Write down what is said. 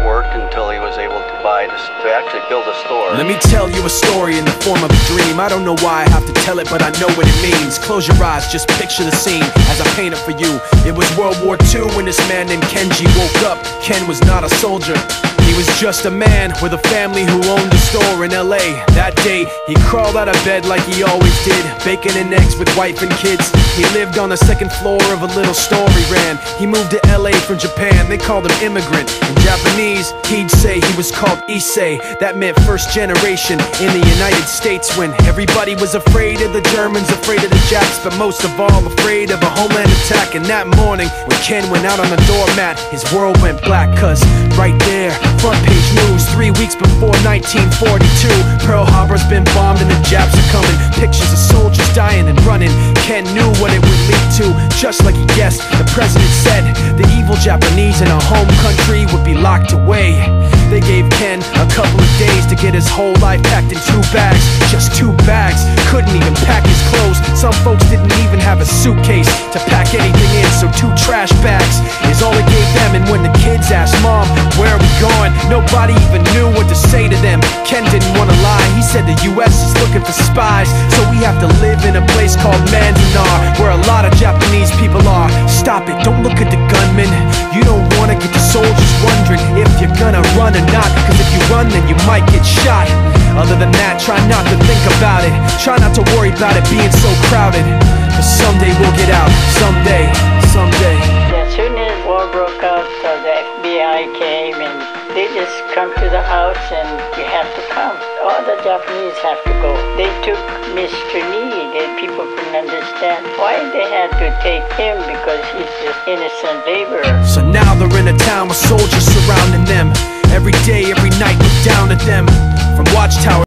worked until he was able to actually build a store. Let me tell you a story in the form of a dream. I don't know why I have to tell it, but I know what it means. Close your eyes, just picture the scene as I paint it for you. It was World War II when this man named Kenji woke up. Ken was not a soldier. He was just a man with a family who owned a store in LA. That day, he crawled out of bed like he always did, bacon and eggs with wife and kids. He lived on the second floor of a little store he ran. He moved to LA from Japan, they called him immigrant. In Japanese, he'd say he was called Issei. That meant first generation in the United States, when everybody was afraid of the Germans, afraid of the Japs, but most of all afraid of a homeland attack. And that morning, when Ken went out on the doormat, his world went black, cause right there, front page news, 3 weeks before 1942, Pearl Harbor's been bombed and the Japs are coming. Pictures of soldiers dying and running. Ken knew what it would lead to, just like he guessed. The president said the evil Japanese in our home country would be locked away. They gave Ken a couple of days to get his whole life packed in 2 bags. Just 2 bags, couldn't even pack his clothes. Some folks didn't even have a suitcase to pack anything in, so 2 trash bags is all he gave them. And when the kids asked, "Mom, where are we going?" nobody even knew what to say to them. Ken didn't want to lie, he said the US is looking for spies, so we have to live in a place called Manzanar, where a lot of Japanese people are. Stop it, don't look at the gunman. You don't want to get the soldiers wondering if you're gonna run or not, cause if you run then you might get shot. Other than that, try not to think about it. Try not to worry about it being so crowded, cause someday we'll get out. Someday, someday. As soon as war broke out, the FBI came and they just come to the house and you have to come. All the Japanese have to go. They took Mr. Need and people couldn't understand why they had to take him, because he's just innocent laborer. So now they're in a town with soldiers surrounding them. Every day, every night, look down at them from watchtower